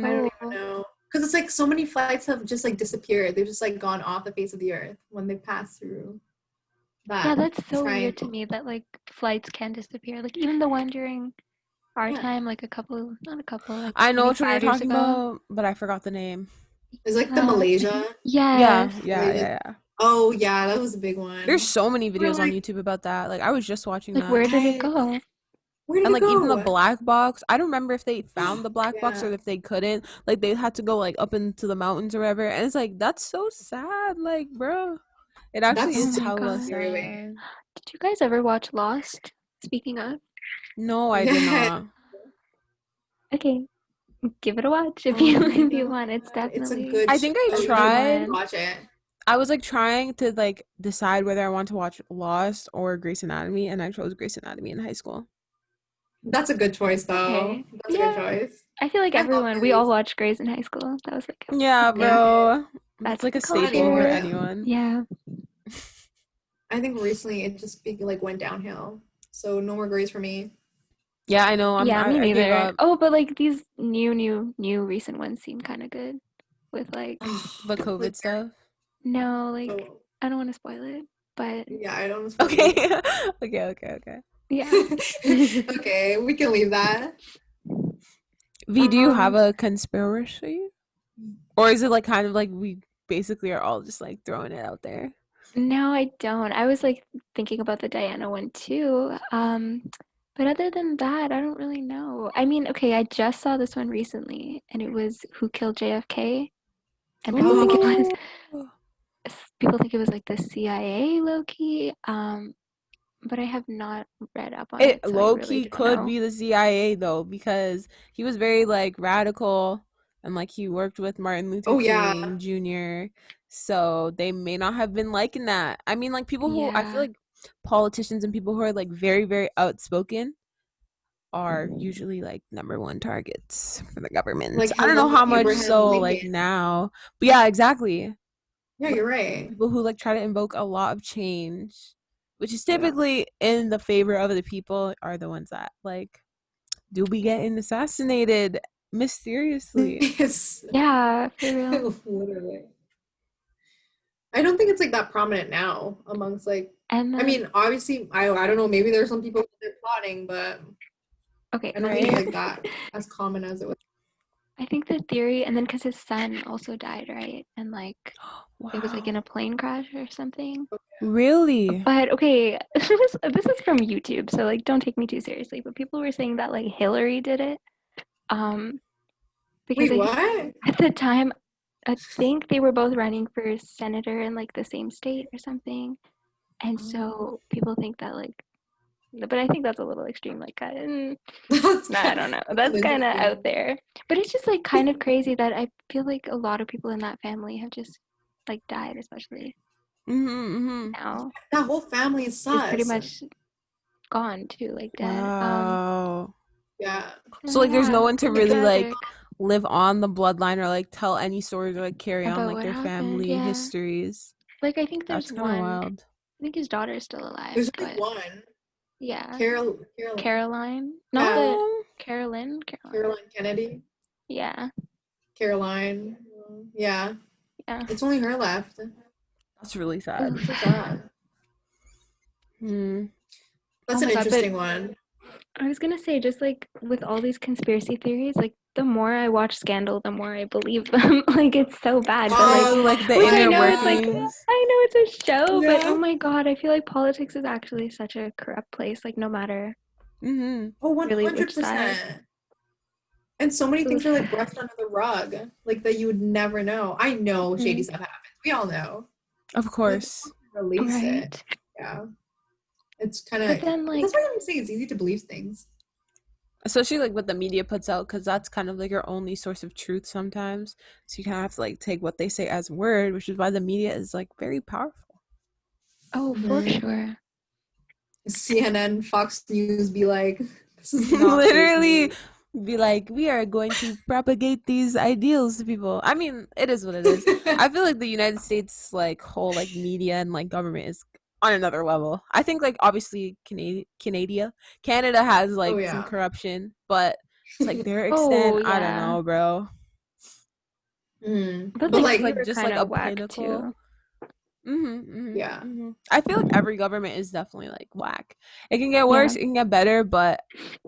I don't Oh, even know. Because it's like so many flights have just like disappeared. They've just like gone off the face of the earth when they pass through yeah, that that's so weird to triangle. me that like flights can disappear. Like even the one during our Yeah. time, like not a couple, like I know maybe which one you're 5 years talking ago. about, but I forgot the name. It's like the Malaysia. Yeah, Yes. yeah. Oh yeah, that was a big one. There's so many We're videos on like, YouTube about that. Like, I was just watching Like that. where did it Right. go? Where did And it like even the go? black box, I don't remember if they found the black box or Yeah. if they couldn't. Like they had to go like up into the mountains or whatever. And it's like that's so sad. Like, bro, it actually That's is Oh my hella God. sad. Did you guys ever watch Lost? Speaking of. No, I did Yeah. not. Okay. Give it a watch if Oh you my if you want. It's God. It's a definitely good I think I show. a You good should tried. one. watch it. I was like trying to like decide whether I want to watch Lost or Grey's Anatomy, and I chose Grey's Anatomy in high school. That's a good choice though. Okay. That's a good Yeah. choice. I feel like I love everyone, we all Grey's. watched Grey's in high school. That was like Yeah, Yeah. bro. That's that's like the a staple for culture. anyone. Yeah. I think recently it just like went downhill. So no more Grey's for me. Yeah, I know. Yeah, me I gave neither. up. Oh, but like these new recent ones seem kind of good with like The COVID Like, stuff. no, like oh, I don't want to spoil it, but yeah, I don't spoil Okay. it. Okay. yeah. Okay, we can leave that. V, do you have Um, a conspiracy? Or is it like kind of like we basically are all just like throwing it out there? No, I don't. I was like thinking about the Diana one too. But other than that, I don't really know. I mean, okay, I just saw this one recently, and it was Who Killed JFK, and Oh, people think it was like the CIA low key. But I have not read up on It it, so I low really key don't could know. be the CIA though, because he was very like radical and like he worked with Martin Luther oh yeah. King Jr. So they may not have been liking that. I mean, like people who I feel Yeah. like politicians and people who are like very, very outspoken are usually like number one targets for the government. Like I how don't know look how at much Abraham so like Lincoln. now, but yeah, exactly. Yeah, you're right. People who like try to invoke a lot of change, which is Yeah. typically in the favor of the people, are the ones that like do be getting assassinated mysteriously. It's Yeah, for real. literally. I don't think it's like that prominent now amongst like. And I then, mean, obviously, I don't know. Maybe there's some people that they're plotting, but okay, I don't think it's Right? like that as common as it was. I think the theory, and then because his son also died, right? And like it was like in Wow. a plane crash or something. Really? But okay, this is from YouTube, so like don't take me too seriously. But people were saying that like Hillary did it, because Wait, what? at the time, I think they were both running for senator in like the same state or something, and so people think that like, but I think that's a little extreme. Like, That's I don't know. That's kind of interesting. out there. But it's just like kind of crazy that I feel like a lot of people in that family have just like died, especially now. That whole family is Is pretty sus. much gone too, like dead. Wow. Yeah. So like there's no one to kinda really like tragic live on the bloodline or like tell any stories or like carry on about like what their happened. family Yeah. histories. Like I think That's there's kind of one. wild. I think his daughter's still alive, There's but only one. yeah. Caroline. Caroline. Not Yeah. the Oh, Caroline. Caroline Kennedy. Yeah. Caroline. Yeah. Yeah. It's only her left. that's really sad. Oof. So sad. Hmm. That's Oh an my God, but interesting one. I was gonna say, just like with all these conspiracy theories, like the more I watch Scandal, the more I believe them. Like it's so bad, but like, Oh, like the which I inner know it's like, workings. I know it's a show, but Yeah. oh my God, I feel like politics is actually such a corrupt place. Like no matter Mm-hmm. Oh, really which side. 100%. And so many things Oof. are like brushed under the rug, like that you would never know. I know shady stuff happens. We all know. Of course. Release it. Right. Yeah. It's kind of. But then, like, That's why I'm saying it's easy to believe things. Especially like what the media puts out, because that's kind of like your only source of truth sometimes. So you kind of have to like take what they say as word, which is why the media is like very powerful. oh, for Mhm. sure. CNN, Fox News be like, this is not Literally fake be like, we are going to propagate these ideals to people. I mean, it is what it is. news. I feel like the United States like whole like media and like government is on another level. I think like obviously Canada has like some yeah. corruption, but it's like their Oh, extent, I don't yeah. know, bro. Mm. But But like, It's we like, like were just kind like a of whack pinnacle. too. yeah. I feel like every government is definitely like whack. It can get Yeah. worse, it can get better, but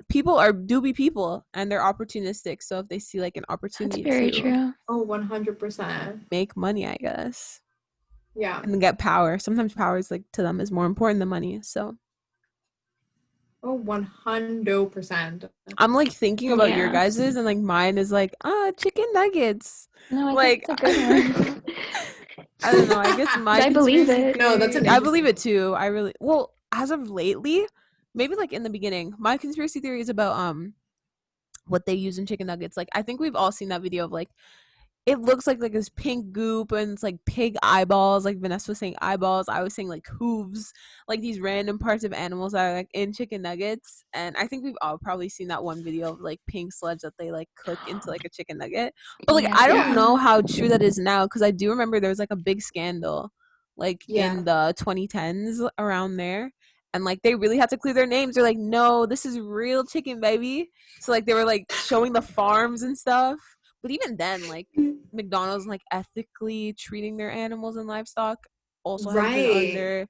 people do be people and they're opportunistic. So if they see like an That's opportunity very to true. Oh, 100%. make money, I guess, Yeah. and then get power. Sometimes power is like to them is more important than money. So Oh, 100%. I'm like thinking about your Yeah. guys's, and like mine is like chicken nuggets. No, I Like think it's a good one. I don't know. I guess my I believe conspiracy it. No, that's an theory. I believe interesting it too. I really well as of lately, maybe like in the beginning, my conspiracy theory is about what they use in chicken nuggets. Like I think we've all seen that video of like it looks like this pink goop and it's like pig eyeballs. Like Vanessa was saying eyeballs, I was saying like hooves, like these random parts of animals that are like in chicken nuggets. And I think we've all probably seen that one video of like pink sludge that they like cook into like a chicken nugget. But like I don't Yeah. know how true that is now, because I do remember there was like a big scandal like Yeah. in the 2010s around there. And like they really had to clear their names. They're like, no, this is real chicken, baby. So like they were like showing the farms and stuff. But even then, like McDonald's like ethically treating their animals and livestock also has been Right. under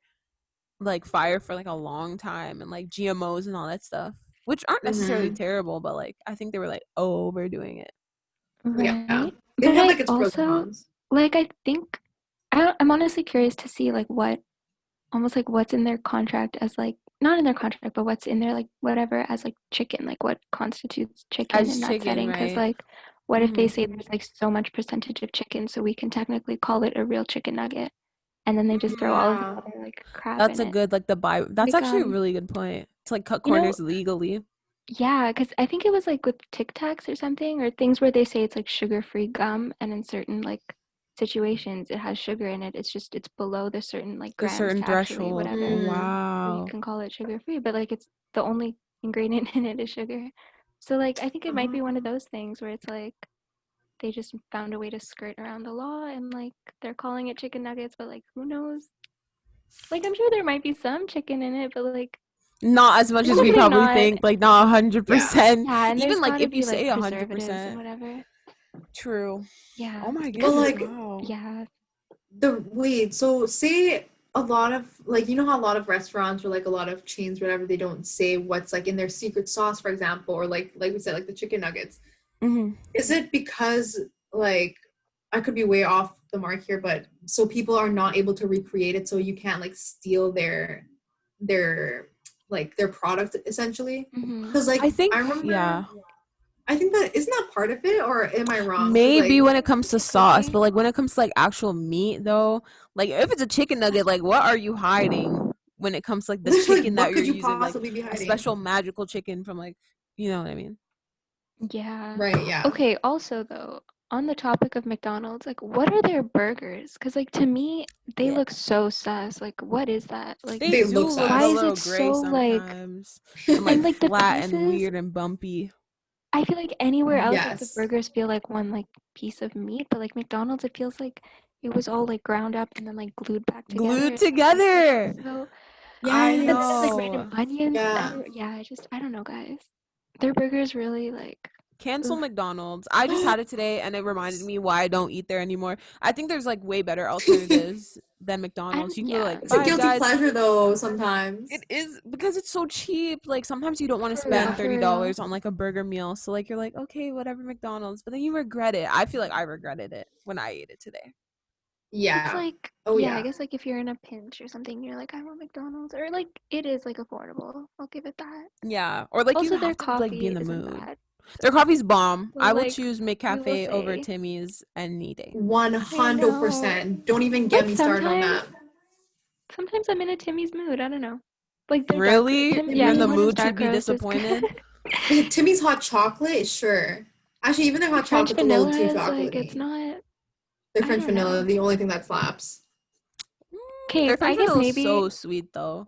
like fire for like a long time, and like GMOs and all that stuff, which aren't necessarily Mhm. terrible, but like I think they were like overdoing it. Yeah. Right. They But have I like its pros and also, cons. like, I think I'm honestly curious to see like what almost like what's in their contract as like not in their contract, but what's in there like whatever as like chicken, like what constitutes chicken in As that chicken, setting. Because right? like, what if they Mhm. say there's like so much percentage of chicken, so we can technically call it a real chicken nugget, and then they just throw all of the Yeah. other like crap That's in a it. good like the buy. That's Like actually a really good point to like cut you know, corners legally. yeah, because I think it was like with Tic Tacs or something, or things where they say it's like sugar-free gum, and in certain like situations it has sugar in it. It's just it's below the certain like The grams certain to actually threshold. whatever. Oh, Mm. So you wow. can call it sugar-free, but like it's the only ingredient in it is sugar. So like I think it might be one of those things where it's like they just found a way to skirt around the law and like they're calling it chicken nuggets, but like who knows? Like I'm sure there might be some chicken in it, but like Not as much as we probably probably not. think. Like not 100%. Yeah, and Even there's like gotta if you be like say preservatives and 100%. whatever. True. Yeah. Oh my But Because goodness. like Wow. yeah. so say a lot of like you know how a lot of restaurants or like a lot of chains whatever they don't say what's like in their secret sauce, for example, or like we said, like the chicken nuggets. Mm-hmm. Is it because like I could be way off the mark here, but so people are not able to recreate it, so you can't like steal their like their product essentially? Mm-hmm. Because like I think, I remember, yeah. I think that isn't that part of it, or am I wrong? 'Cause, Maybe like, when it comes to It could sauce, be. but like when it comes to like actual meat though, like if it's a chicken nugget, like what are you hiding when it comes to like the literally, chicken that what you're could you using, like possibly be a hiding? special magical chicken from like, you know what I mean? Yeah. Right, yeah. Okay, also though, on the topic of McDonald's, like what are their burgers? Because like to me, they Yeah. look so sus. Like what is that? Like They They do look look sus. why a is little it gray so like sometimes and like and like the flat and pieces? weird and bumpy. I feel like anywhere else like the Yes. burgers feel like one like piece of meat, but like McDonald's it feels like it was all like ground up and then like glued back together. Glued in some together. cases. So I and then there's like random know. onions. Yeah. Yeah, I don't know, guys. Their burgers really like Cancel ugh. McDonald's. I just had it today and it reminded me why I don't eat there anymore. I think there's like way better alternatives than McDonald's. You can go to like It's a Five guilty Guys. pleasure though sometimes. It is because it's so cheap. Like sometimes you don't want to For real, spend Yeah. for real. $30 on like a burger meal. So like you're like, okay, whatever McDonald's, but then you regret it. I feel like I regretted it when I ate it today. It's Yeah. like Oh yeah, I yeah. guess like if you're in a pinch or something, you're like, I want McDonald's, or like it is like affordable. I'll give it that. Yeah, or like you Also, their have to like be in coffee the isn't mood. bad. Their coffee's bomb. So I will like choose we will McCafe over say, Timmy's any day. One I know. 100%. Don't even get But me started on that. sometimes Sometimes I'm in a Timmy's mood. I don't know. Like their Really? Dark, You're in the Timmy's mood to dark be roast is disappointed? good. Timmy's hot chocolate, sure. Actually, even their hot French chocolate's a little too vanilla is like it's chocolatey. not. Their I French don't vanilla, know. the only thing that slaps. Okay, Their I French guess vanilla is maybe. so sweet though.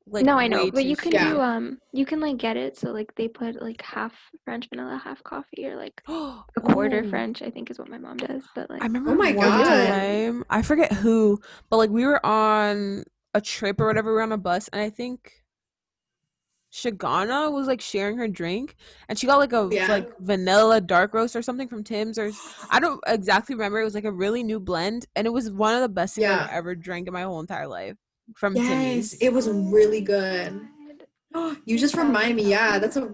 Like No, I know, way but too you can sweet. do you can like get it so like they put like half French vanilla, half coffee, or like a quarter Ooh. French, I think is what my mom does. But like I remember Oh my one God. time, I forget who, but like we were on a trip or whatever, we were on a bus, and I think Shagana was like sharing her drink, and she got like a Yeah. like vanilla dark roast or something from Tim's, or I don't exactly remember. It was like a really new blend, and it was one of the best things I've Yeah. ever drank in my whole entire life from Yes, Timmy's. it was oh really my good. God. You just Proud of remind me. myself. Yeah, that's a.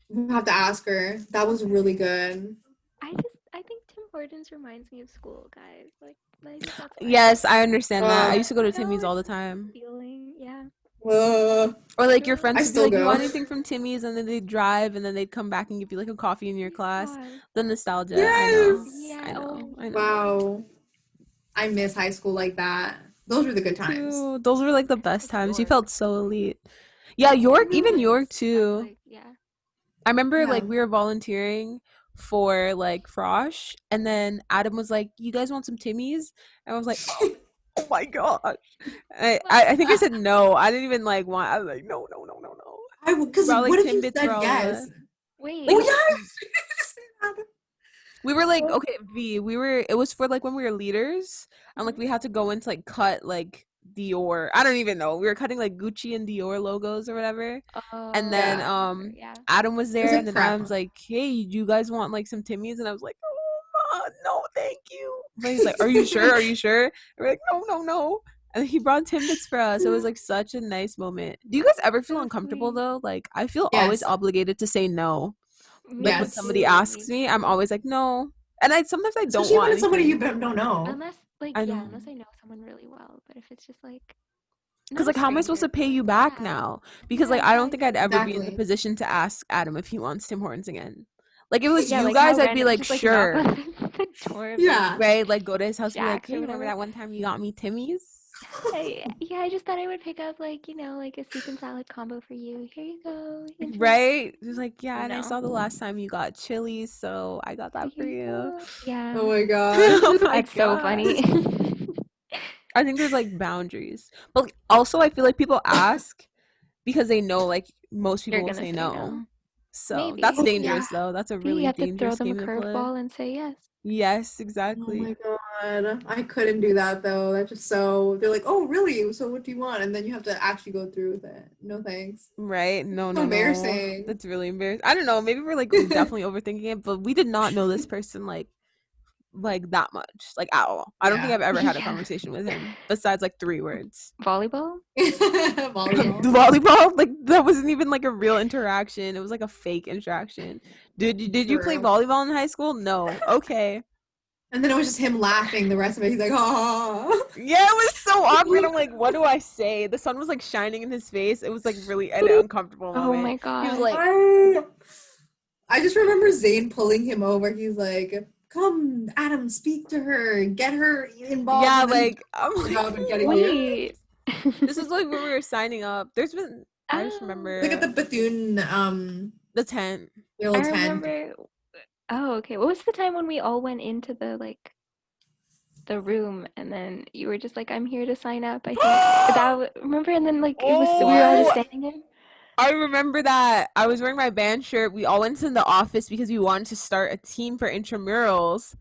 You have to ask her. That was really good. I think Tim Hortons reminds me of school, guys. Like I think that's why. Yes, I understand that. I Uh, used to go to No, Timmy's all the it's just time. feeling, yeah. Uh, Or like your No. friends I would be still like, "You want go. anything from Timmy's?" And then they'd drive, and then they'd come back and give you like a coffee in your class. God. The nostalgia. I know. Yes. Yeah. I know. Oh, I know. Wow. I miss high school like that. Those were the good Me times. too. Those were like the best Like times. You York. felt so elite. Yeah, York, even York That's too. like, yeah. I remember like Yeah. we were volunteering for like Frosh, and then Adam was like, "You guys want some Timmy's?" And I was like, "Oh my gosh!" I think I said no. I didn't even like want. I was like, "No, no, no, no, no." Because Brought like what if you Timbits for said all of yes? us. Wait. Oh Like yes. we were like, Well- okay, V. We were. It was for like when we were leaders, and like we had to go into like cut like Dior. I don't even know. We were cutting like Gucci and Dior logos or whatever. And then Yeah. Yeah. Adam was there, like and then prep. Adam's like, "Hey, do you guys want like some Timmy's?" And I was like, "Oh, no, thank you." But he's like, "Are you sure? Are you sure?" And we're like, "No, no, no." And he brought Timbits for us. It was like such a nice moment. Do you guys ever feel So uncomfortable sweet. though? Like I feel always Yes. obligated to say no. Me Like when Yes. somebody too, asks me me, I'm too. always like, "No." And sometimes I don't Especially want when it's somebody you anything. don't know. Unless like I yeah, know. unless I know someone really well. But if it's just like Because not a like how am I supposed to stranger, pay but you like, back yeah. now? Because Yeah, like I don't think I'd exactly. ever be in the Exactly. position to ask Adam if he wants Tim Hortons again. Like if it was Yeah, you like how guys, I'd be random, like, just like knock sure. on the door of Yeah. Right? Like go to his house and be like, Jack's or "Hey, remember whatever. that one time you got me Timmy's?" Yeah, I just thought I would pick up like, like a soup and salad combo for you. Here you go. Enjoy. Right? Just like, yeah, and I No. saw the last time you got chili, so I got that for Here you you. go. Yeah. Oh my gosh. Oh my That's so gosh. funny. I think there's like boundaries. But like, also I feel like people ask because they know like most people You're will gonna say say no. no. So Maybe. that's Yeah. dangerous though. That's a See, you really have to throw dangerous them a game to play. curveball and say yes. Yes, Oh exactly. my god. I couldn't do that though. That's just so they're like, oh really? So what do you want? And then you have to actually go through with it. No thanks. Right? No, So no, no. embarrassing. That's really embarrassing. I don't know. Maybe we're like definitely overthinking it, but we did not know this person like that much, like at all. I don't think Yeah. I've ever had a Yeah. conversation with him besides like 3 words. Volleyball? Volleyball. Volleyball? Like that wasn't even like a real interaction. It was like a fake interaction. Did you play True. volleyball in high school? No. Okay. And then it was just him laughing the rest of it. He's like, oh. Yeah, it was so awkward. I'm like, what do I say? The sun was like shining in his face. It was like really an uncomfortable Oh moment. my He was god. like, I just remember Zayn pulling him over. He's like, come, Adam, speak to her. Get her involved. yeah, And then like I'm he's like, up and getting you. Wait. this is like when we were signing up. There's been I just Oh, remember Look at the Bethune the tent. little I tent. remember. Oh, okay. What was the time when we all went into the room and then you were just like, I'm here to sign up? I think remember, and then like it was we were all just Oh, standing there. I remember that. I was wearing my band shirt. We all went to the office because we wanted to start a team for intramurals.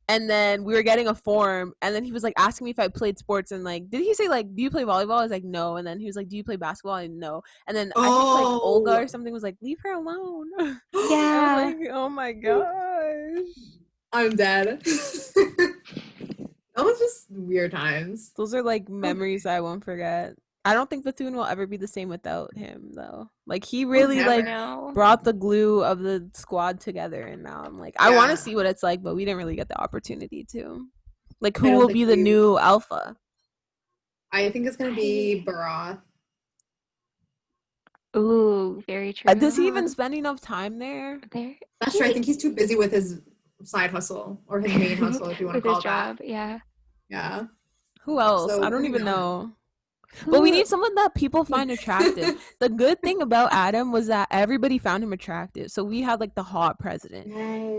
And then we were getting a form, and then he was like asking me if I played sports, and like, did he say like, do you play volleyball? I was like, no. And then he was like, do you play basketball? I no. And then I think like Olga or something was like, leave her alone. I Yeah. was like, oh my gosh. I'm dead. That was just weird times. Those are like memories I won't forget. I don't think Bethune will ever be the same without him though. Like he really never. like No. brought the glue of the squad together, and now I'm like, I want Yeah. to see what it's like, but we didn't really get the opportunity to. Like I who don't will think be the we- new alpha? I think it's gonna be Barath. Ooh, very true. Does he even spend enough time there? There? That's true. I think he's too busy with his side hustle or his main hustle, if you want to with call his it that. job, yeah. Yeah. Who else? So I don't moving even on. know. But we Who- need someone that people find attractive. The good thing about Adam was that everybody found him attractive. So we had like the hot president.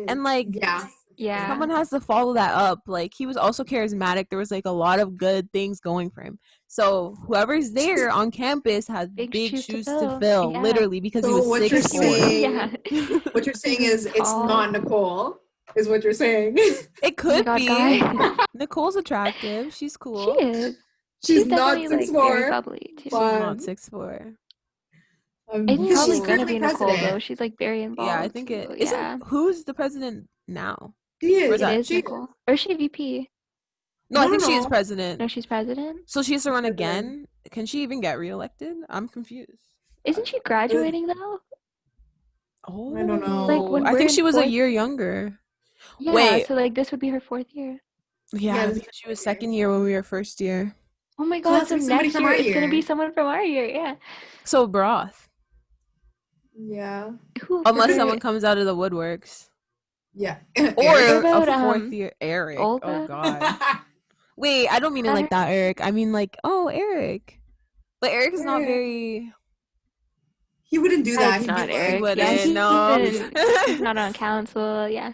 And like Yeah. Yeah. someone has to follow that up. Like he was also charismatic. There was like a lot of good things going for him. So whoever's there on campus has Big big shoes to shoes to fill. fill, Yeah. literally, because he So was what you're 6'4". saying- Yeah. What you're saying is it's Tall. not Nicole, is what you're saying. It Oh my could God, be. guy. Nicole's attractive. She's She cool. is. She's not definitely like 6'4". very bubbly too. She's not Fun. 6'4". It's because probably she's gonna currently be Nicole president. though. She's like very involved. Yeah, I think it too. isn't. Yeah. Who's the president now? She is. Where's It that? is She Nicole. Or is she VP? No, I No, think no, she is no. president. No, she's president. So she has to run President. again. Can she even get reelected? I'm confused. Isn't she graduating though? Oh, I don't know. Like, when I we're think in she was a fourth- year younger. Yeah. Wait. So like this would be her 4th year. Yeah, Yeah, this because she was second year when we were first year. Oh my So God. that's So like somebody next from year our it's gonna be year. someone from our year. Yeah. So broth, Yeah. Who? unless for- someone comes out of the woodworks, Yeah. or Erica? a about, fourth year Eric. Oh Olga? God. Wait, I don't mean it like that, Eric. I mean like, oh, Eric. But Eric is not Eric. very. He wouldn't do that. It's He'd be not like, Eric. wouldn't, Yeah, no. he's not on council. Yeah.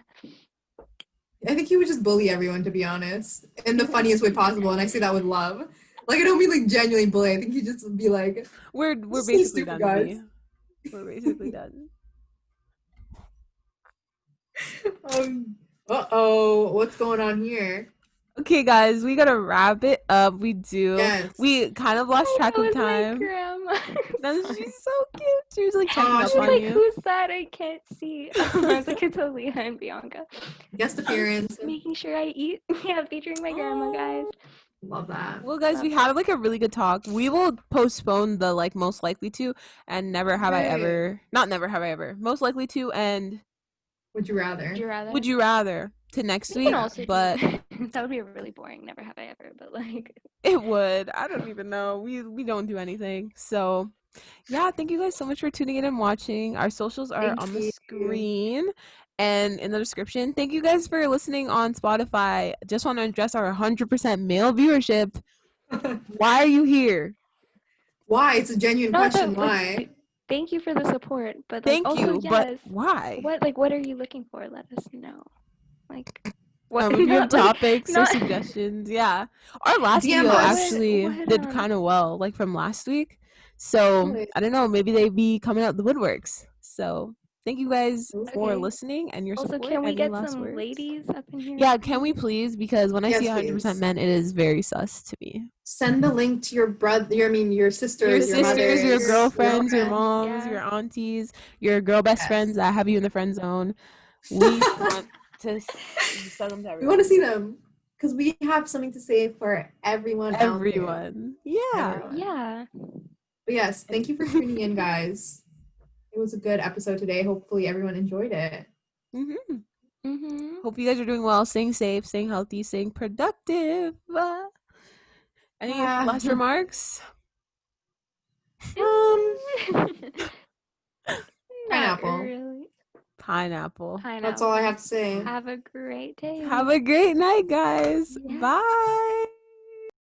I think he would just bully everyone, to be honest, in the funniest way possible. And I say that with love. Like, I don't mean like genuinely bully. I think he'd just be like, We're So basically stupid, done. guys. V. We're basically done. uh-oh, what's going on here? Okay, guys, we gotta wrap it up. We do. Yes. We kind of lost track That of was my time. grandma. She's so cute. She was like checking Aw, up She's on like, you. who's that? I can't see. I was like, it's Aaliyah and Bianca. Guest appearance. Making sure I eat. Yeah, featuring my grandma, guys. Love that. Well, guys, we had like a really good talk. We will postpone the like most likely to and never have I Right. ever. Not never have I ever. Most likely to and Would you rather? Would you rather? would you rather to next We week. can also do- But that would be really boring. Never have I ever. But like, it would. I don't even know. We don't do anything. So yeah, thank you guys so much for tuning in and watching. Our socials are Thank on the you. screen and in the description. Thank you guys for listening on Spotify. Just want to address our 100% male viewership. Why are you here? Why? It's a genuine No, question. but, like, Why? thank you for the support. But like, Thank also, you, yes. but why? What are you looking for? Let us know. Like, what? If you have not, like, topics or not- suggestions, yeah. Our last DM video us. actually What, did kind of well, like from last week. So Really? I don't know, maybe they be coming out the woodworks. So thank you guys for Okay. listening and your Also, support. can we Any get last some words? ladies up in here? Yeah, can we please? Because when I Yes, see 100% please. men, it is very sus to me. Send the link to your brother. Your sisters, Your your sisters, mothers, your girlfriends, your girlfriends. moms, Yeah. your aunties, your girl best Yes. friends that have you in the friend zone. We want to send them to We everyone. want to see them because we have something to say for everyone. out there. Everyone. Yeah. Everyone. Yeah. But yes, thank you for tuning in, guys. It was a good episode today. Hopefully, everyone enjoyed it. hmm Mm-hmm. Hope you guys are doing well, staying safe, staying healthy, staying productive. Any last remarks? Pineapple. Really. Pineapple. Pineapple. That's all I have to say. Have a great day. Have a great night, guys. Yeah. Bye.